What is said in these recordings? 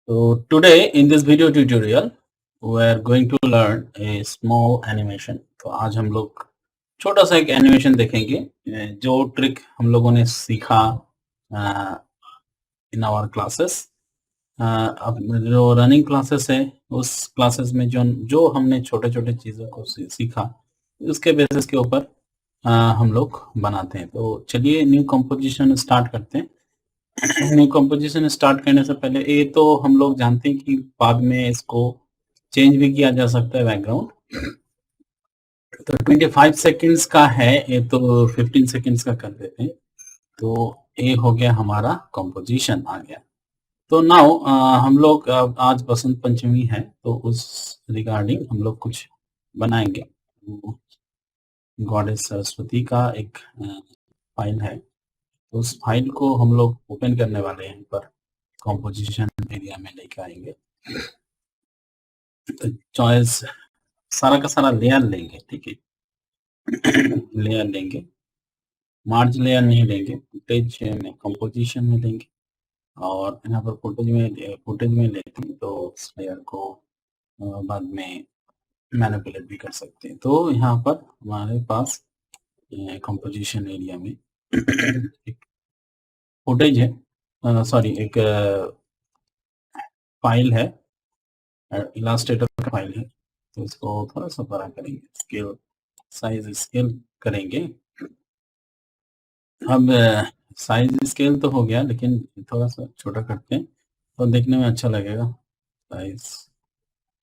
So today in this video tutorial we are going to learn a small animation. तो आज हम लोग छोटा सा एक एनिमेशन देखेंगे जो ट्रिक हम लोगों ने सीखा इन आवर क्लासेस। अब जो रनिंग क्लासेस है उस क्लासेस में जो जो हमने छोटे छोटे चीज़ों को सीखा उसके बेसिस के ऊपर हम लोग बनाते हैं। तो चलिए न्यू कंपोजिशन स्टार्ट करते हैं। न्यू कंपोजिशन स्टार्ट करने से पहले ये तो हम लोग जानते हैं कि बाद में इसको चेंज भी किया जा सकता है बैकग्राउंड। तो 25 सेकंड्स का है ये, तो 15 सेकंड्स का कर देते हैं। तो ये हो गया हमारा कंपोजिशन आ गया। तो नाउ हम लोग आज बसंत पंचमी है तो उस रिगार्डिंग हम लोग कुछ बनाएंगे। गॉडेस सरस्वती का एक फाइल है, तो उस फाइल को हम लोग ओपन करने वाले हैं पर कंपोजिशन एरिया में लेके आएंगे। तो चॉइस सारा का सारा लेयर लेंगे, ठीक है। लेयर लेंगे, मार्ज लेयर नहीं लेंगे, फुटेज में कंपोजिशन में लेंगे और यहाँ पर फुटेज में लेते हैं तो उस लेयर को बाद में मैनिपुलेट भी कर सकते हैं। तो यहाँ पर हमारे पास कंपोजिशन एरिया में एक फुटेज है, सॉरी एक फाइल है, इलास्ट्रेटर का फाइल है। तो इसको थोड़ा सा बड़ा करेंगे, स्केल साइज स्केल करेंगे। अब साइज स्केल तो हो गया लेकिन थोड़ा सा छोटा करते हैं तो देखने में अच्छा लगेगा। साइज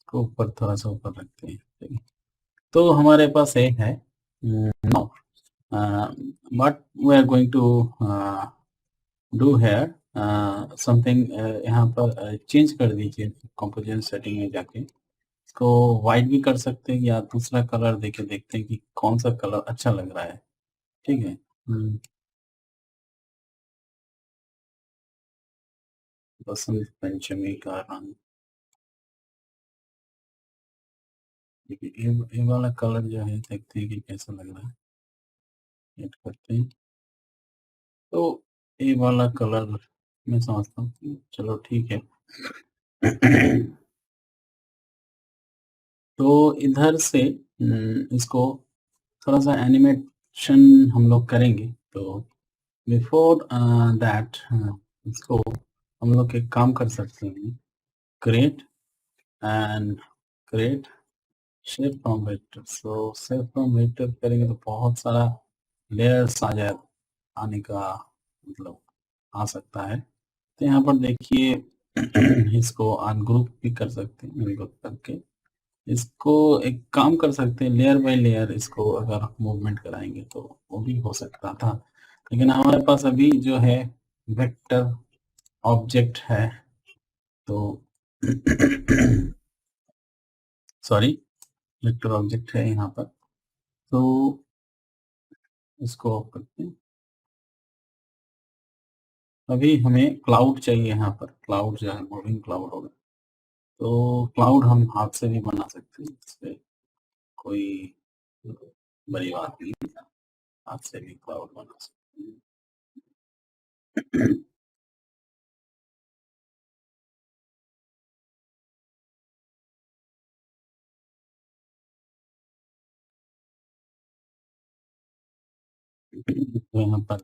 को ऊपर थोड़ा सा ऊपर रखते हैं, ठीक है। तो हमारे पास एक है no, but we are going to do here something. यहाँ पर चेंज कर दीजिए कंपोजिशन सेटिंग में जाके, इसको वाइट भी कर सकते हैं या दूसरा कलर देके देखते हैं कि कौन सा कलर अच्छा लग रहा है, ठीक है। बसंत पंचमी का रंग, ये वाला कलर जो है देखते हैं कि कैसा लग रहा है, एड करते हैं। तो ये वाला कलर मैं समझता हूँ, चलो ठीक है। तो इधर से इसको थोड़ा सा एनिमेशन हम लोग करेंगे। तो बिफोर दैट इसको हम लोग एक काम कर सकते हैं, create and create shape from vector. So shape from vector करेंगे तो बहुत सारा लेयर्स आ जाए, आने का मतलब आ सकता है। तो यहाँ पर देखिए इसको अनग्रुप भी कर सकते हैं, अनग्रुप करके इसको एक काम कर सकते हैं, लेयर बाय लेयर इसको अगर मूवमेंट कराएंगे तो वो भी हो सकता था। लेकिन हमारे पास अभी जो है वेक्टर ऑब्जेक्ट है, तो सॉरी वेक्टर ऑब्जेक्ट है यहाँ पर। तो इसको ऑफ करते हैं। अभी हमें क्लाउड चाहिए, यहाँ पर क्लाउड जो है मूविंग क्लाउड होगा। तो क्लाउड हम हाथ से भी बना सकते हैं, इससे कोई बड़ी बात नहीं, हाथ से भी क्लाउड बना सकते हैं। तो यहाँ पर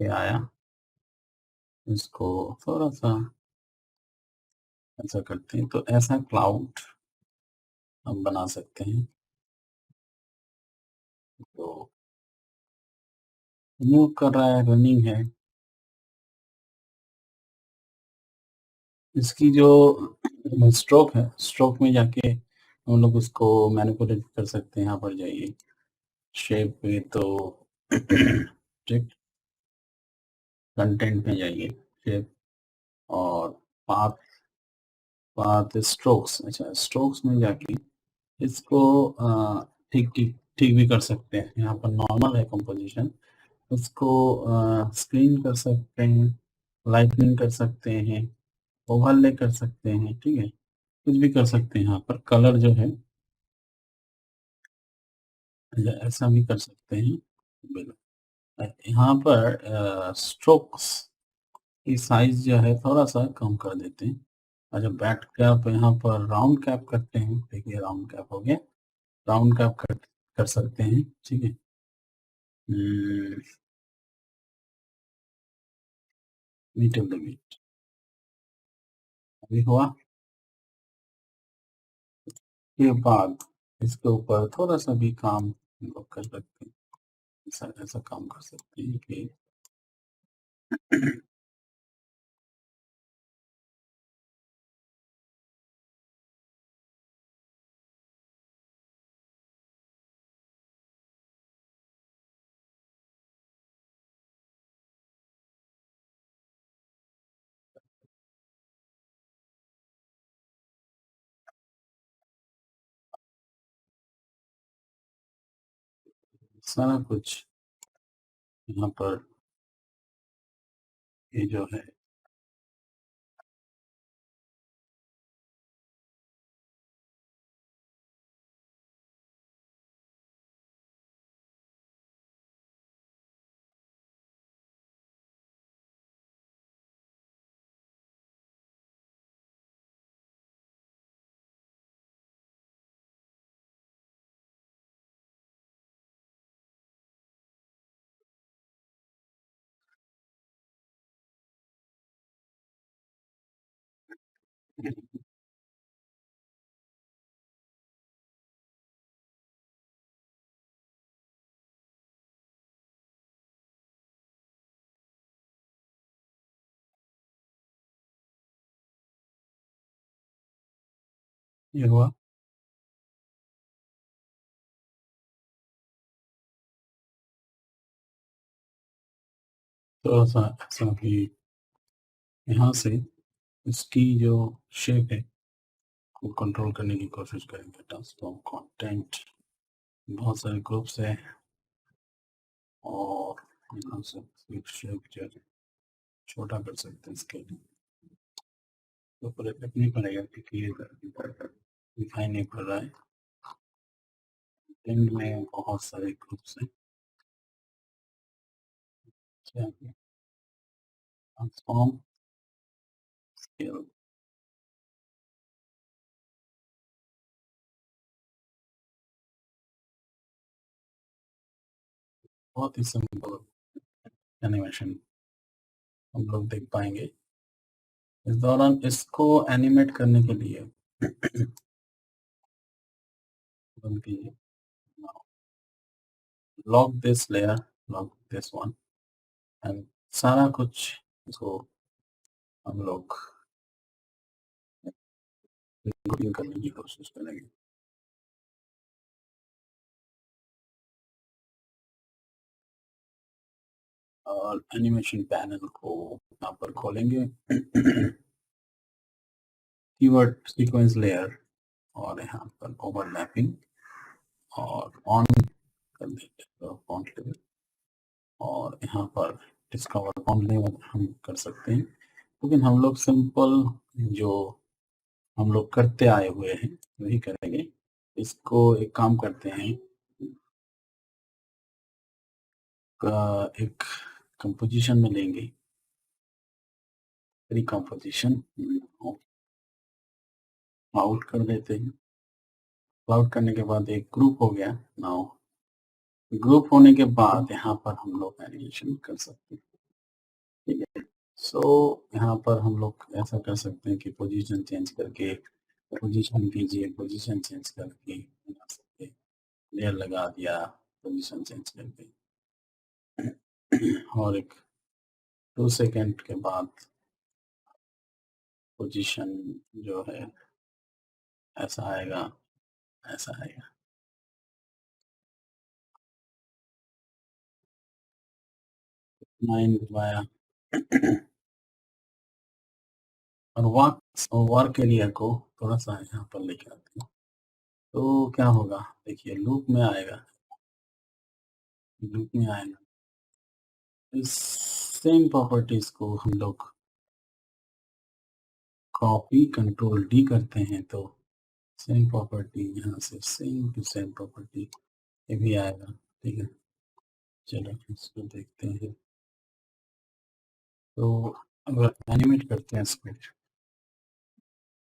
ये आया, इसको थोड़ा सा ऐसा करते हैं तो ऐसा क्लाउड हम बना सकते हैं। तो मूव कर रहा है, रनिंग है। इसकी जो स्ट्रोक है, स्ट्रोक में जाके हम लोग उसको मैनिपुलेट कर सकते हैं। यहाँ पर जाइए शेप पे, तो टेक्स्ट कंटेंट में जाइए, शेप और पाथ, पाथ स्ट्रोक्स, अच्छा स्ट्रोक्स में जाके इसको ठीक ठीक ठीक भी कर सकते हैं। यहाँ पर नॉर्मल है कंपोजिशन, उसको स्क्रीन कर सकते हैं, लाइटनिंग कर सकते हैं, ओवरले कर सकते हैं, ठीक है, कुछ भी कर सकते हैं। यहाँ पर कलर जो है ऐसा भी कर सकते हैं, यहाँ पर स्ट्रोक्स की साइज जो है थोड़ा-सा कम कर देते हैं। अच्छा, बैक कैप यहाँ पर राउंड कैप करते हैं। देखिए राउंड कैप हो गया। राउंड कैप कर सकते हैं, ठीक है? मीटर लिमिट अभी हुआ के बाद इसके ऊपर थोड़ा-सा भी काम हम लोग कर सकते हैं। ऐसा ऐसा काम कर सकते हैं कि सारा कुछ यहाँ पर ये जो है ये हुआ। थोड़ा-सा ऐसा कि यहाँ से इसकी जो शेप है को कंट्रोल करने की कोशिश करेंगे। ट्रांसफॉर्म कंटेंट बहुत सारे ग्रुप्स हैं और यहाँ से एक शेप जो है छोटा कर सकते हैं इसके लिए। तो पूरे नहीं पड़ेगा क्योंकि ये दिखाई नहीं पड़ रहा है। एंड में बहुत सारे ग्रुप्स हैं। क्या ट्रांसफॉर्म स्केल बहुत ही सिंपल एनिमेशन हम लोग देख पाएंगे। इस दौरान इसको एनिमेट करने के लिए बंद कीजिए। Lock this layer, lock this one and सारा कुछ इसको हम लोग रिकॉर्डिंग करने की कोशिश करेंगे। और एनिमेशन पैनल को यहाँ पर खोलेंगे। कीवर्ड सीक्वेंस लेयर और यहाँ पर ओवरलैपिंग और ऑन कर देंगे तो फॉन्ट लेवल और यहाँ पर डिस्कवर फॉन्ट लेवल हम कर सकते हैं, लेकिन हम लोग सिंपल जो हम लोग करते आए हुए हैं वही करेंगे। इसको एक काम करते हैं, एक कंपोजिशन में लेंगे, रिकम्पोजिशन आउट कर देते हैं। आउट करने के बाद एक ग्रुप हो गया। नाउ ग्रुप होने के बाद यहाँ पर हम लोग एनिमेशन कर सकते हैं, ठीक है। सो यहाँ पर हम लोग ऐसा कर सकते हैं कि पोजीशन चेंज करके पोजीशन कीजिए, पोजीशन चेंज करके बना सकते हैं। लेयर लगा दिया, पोजीशन चेंज करके और एक 2 सेकंड के बाद पोजीशन जो है ऐसा आएगा, ऐसा आएगा। 9 दबाया और वर्क एरिया को थोड़ा-सा यहाँ पर लेके आते हैं। तो क्या होगा? देखिए लूप में आएगा, लूप में आएगा। इस सेम प्रॉपर्टीज़ को हम लोग कॉपी कंट्रोल डी करते हैं तो सेम प्रॉपर्टी यहाँ से सेम टू सेम प्रॉपर्टी ये भी आएगा, ठीक है। चलो इसको देखते हैं। तो अगर एनिमेट करते हैं इसको,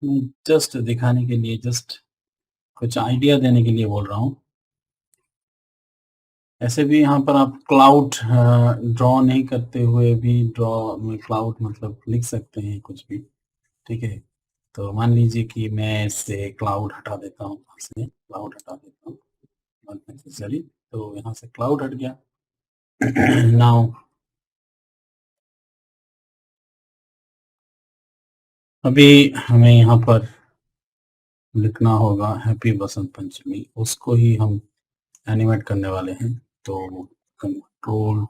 मैं जस्ट दिखाने के लिए, जस्ट कुछ आइडिया देने के लिए बोल रहा हूँ। ऐसे भी यहाँ पर आप क्लाउड ड्रॉ नहीं करते हुए भी ड्रॉ में क्लाउड मतलब लिख सकते हैं कुछ भी, ठीक है। तो मान लीजिए कि मैं इससे क्लाउड हटा देता हूँ, यहाँ से क्लाउड हटा देता हूँ, नॉट नेसेसरी। तो यहाँ से क्लाउड हट गया। नाउ अभी हमें यहाँ पर लिखना होगा हैप्पी बसंत पंचमी, उसको ही हम एनिमेट करने वाले हैं। तो कंट्रोल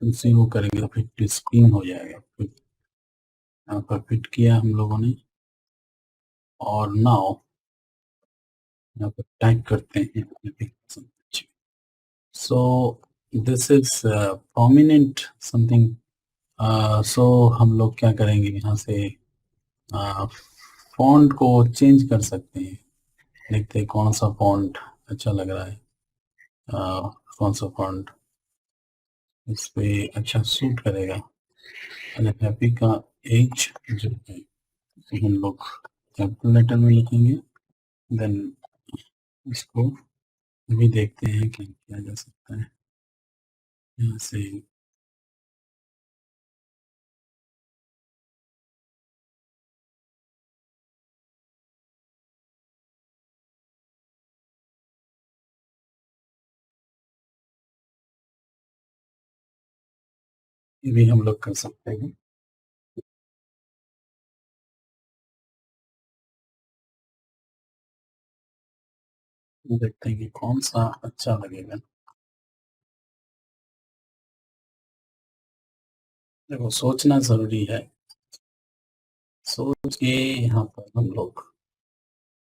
जीरो करेंगे तो फिर स्क्रीन हो जाएगा। फिर यहाँ पर फिट किया हम लोगों ने, और नाउ यहाँ पर टाइप करते हैं happy Basant Panchami. So this is prominent something. So हम लोग क्या करेंगे, यहाँ से फॉन्ट को चेंज कर सकते हैं। देखते हैं कौन सा फॉन्ट अच्छा लग रहा है, कौन सा फॉन्ट इस पे अच्छा सूट करेगा। अगर हैप्पी का एज जो है तो हम लोग कैपिटल लेटर में लिखेंगे। देन इसको भी देखते हैं कि किया जा सकता है यहाँ से। ये भी हम लोग कर सकते हैं। देखते हैं कि कौन सा अच्छा लगेगा। देखो सोचना जरूरी है, सोच के यहाँ पर हम लोग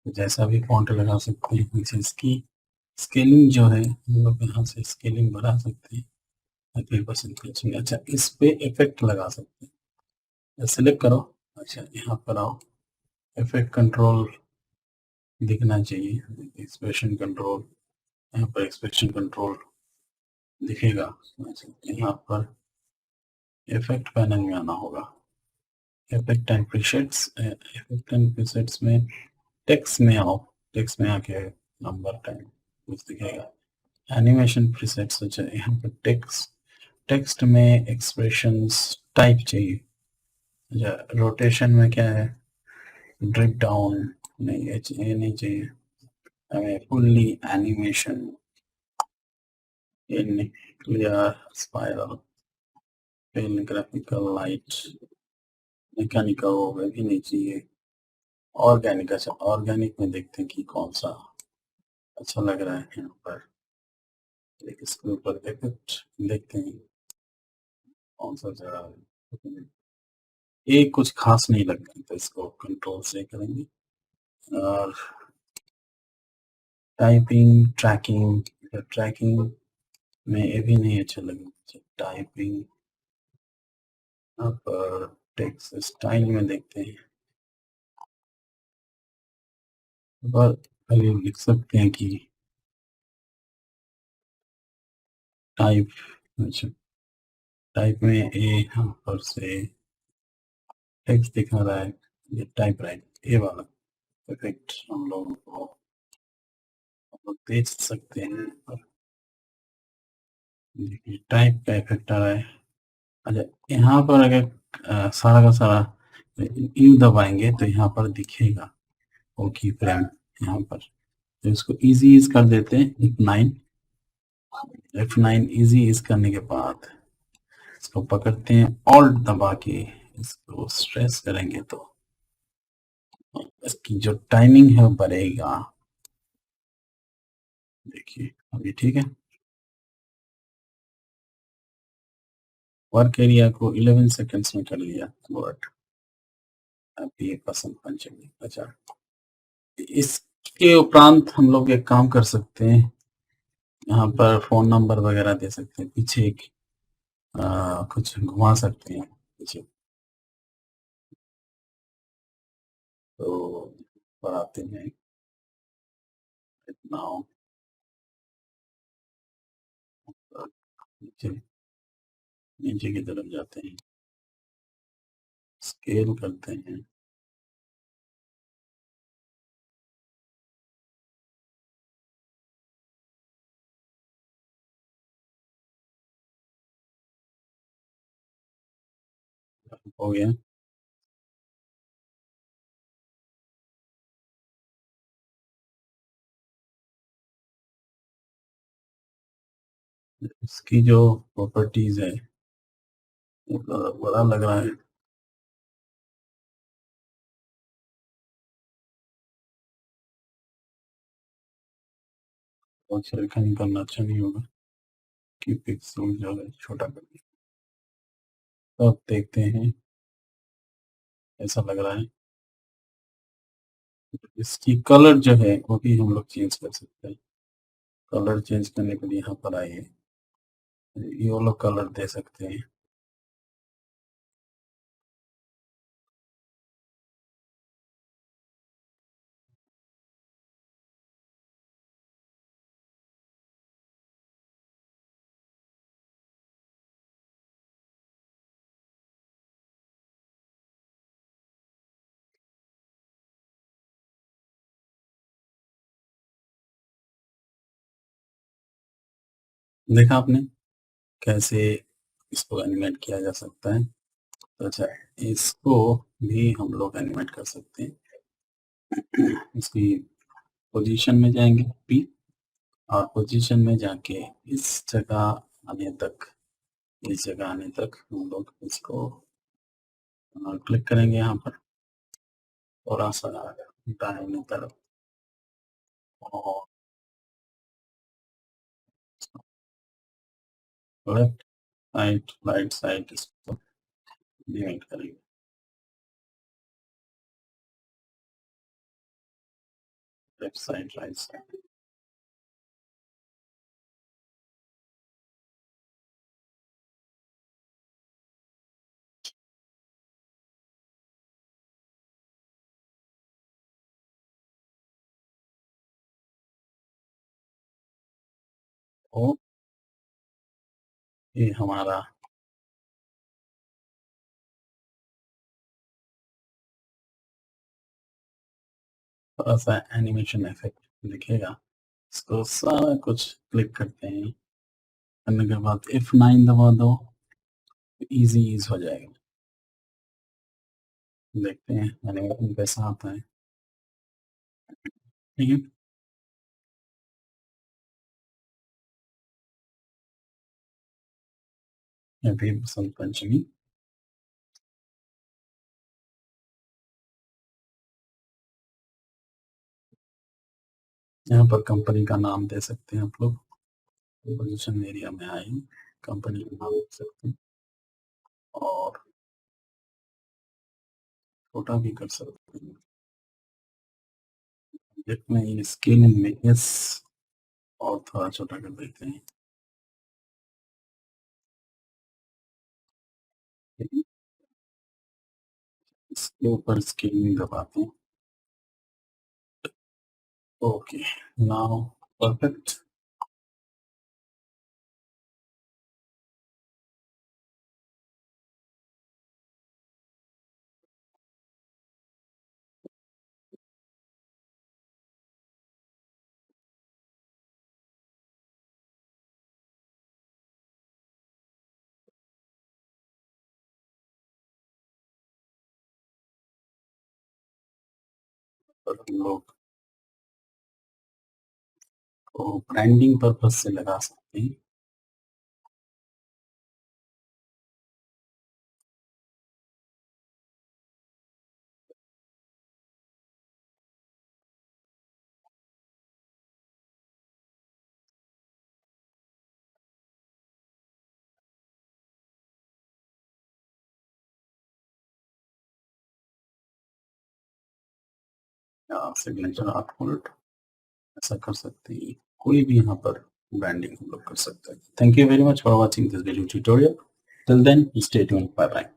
जैसा भी फॉन्ट लगा सकते हैं। जैसे इसकी स्केलिंग जो है हम लोग यहाँ से स्केलिंग बढ़ा सकते हैं 30% खींचेंगे। अच्छा इस पे इफेक्ट लगा सकते हैं, सिलेक्ट करो। अच्छा यहाँ पर आओ, इफेक्ट कंट्रोल दिखना चाहिए, एक्सप्रेशन कंट्रोल, यहाँ पर एक्सप्रेशन कंट्रोल दिखेगा। अच्छा यहाँ पर इफेक्ट पैनल में आना होगा, effect and presets, effect and presets में टेक्स्ट में आओ, टेक्स्ट में आके नंबर टाइम कुछ दिखेगा। एनिमेशन प्रीसेट्स, अच्छा यहाँ पर टेक्स्ट, टेक्स्ट में एक्सप्रेशंस टाइप चाहिए। अच्छा रोटेशन में क्या है, ड्रिप डाउन नहीं, ये नहीं चाहिए हमें, fully animation in clear spiral, फिर ग्राफिकल लाइट, मैकेनिकल वो भी नहीं चाहिए, ऑर्गेनिक। अच्छा ऑर्गेनिक में देखते हैं कि कौन सा अच्छा लग रहा है। यहाँ पर एक इसके ऊपर इफेक्ट देखते हैं कौन सा जरा, ये कुछ खास नहीं लग रहा है तो इसको कंट्रोल से करेंगे। और टाइपिंग ट्रैकिंग, ट्रैकिंग में ये भी नहीं अच्छा लगा। टाइपिंग अब टेक्स्ट स्टाइल में देखते हैं, और खाली लिख सकते हैं कि टाइप। अच्छा टाइप में ए यहाँ पर से टेक्स्ट दिखा रहा है, ये टाइप राइट, ये वाला इफेक्ट हम लोग देख सकते हैं। और देखिए टाइप का इफेक्ट आ रहा है। अच्छा यहाँ पर अगर सारा का सारा यू दबाएंगे तो यहाँ पर दिखेगा वो की फ्रेम यहाँ पर। तो इसको इजी इज कर देते हैं, F9, F9 इजी इज करने के बाद इसको पकड़ते हैं, ऑल्ट दबा के इसको स्ट्रेस करेंगे तो इसकी जो टाइमिंग है वो बढ़ेगा। देखिए अभी ठीक है, वर्क एरिया को 11 सेकंड्स में कर लिया वर्ड। अभी बसंत पंचमी। अच्छा इसके उपरांत हम लोग एक काम कर सकते हैं, यहाँ पर फोन नंबर वगैरह दे सकते हैं, पीछे एक कुछ घुमा सकते हैं पीछे। तो बढ़ाते हैं इतना नीचे नीचे की तरफ जाते हैं, स्केल करते हैं, हो गया। इसकी जो प्रॉपर्टीज है वो बड़ा लग रहा है, बहुत छेड़खानी करना अच्छा नहीं होगा कि पिक्सल जो है छोटा कर दिया। तो अब देखते हैं, ऐसा लग रहा है। इसकी कलर जो है वो भी हम लोग चेंज कर सकते हैं। कलर चेंज करने के लिए यहाँ पर आइए, येलो कलर दे सकते हैं। देखा आपने कैसे इसको एनिमेट किया जा सकता है? तो अच्छा, इसको भी हम लोग एनिमेट कर सकते हैं। इसकी पोजीशन में जाएंगे पी, और पोजीशन में जाके इस जगह आने तक, इस जगह आने तक हम लोग इसको क्लिक करेंगे यहाँ पर, थोड़ा सा दाहिने तरफ, और लेफ्ट साइड राइट साइड इसको डिवाइड करेंगे। लेफ्ट साइड राइट साइड, और ये हमारा थोड़ा सा एनिमेशन इफेक्ट दिखेगा। इसको सारा कुछ क्लिक करते हैं, करने के बाद F9 दबा दो, इजी ईज हो जाएगा। देखते हैं एनिमेशन कैसा आता है। ठीक है, हैप्पी बसंत पंचमी। यहाँ पर कंपनी का नाम दे सकते हैं आप लोग, पोजीशन एरिया में आए, कंपनी का नाम दे सकते हैं, और छोटा भी कर सकते हैं। इसमें स्केलिंग में यस, और थोड़ा छोटा कर देते हैं। इसके ऊपर स्केलिंग दबाते हैं। Okay, now perfect. हम लोग को ब्रांडिंग पर्पज से लगा सकते हैं। सिग्नेचर आउटपुट ऐसा कर सकते हैं, कोई भी यहाँ पर ब्रांडिंग हम लोग कर सकते हैं। Thank you very much for watching this video tutorial. Till then stay tuned, bye bye.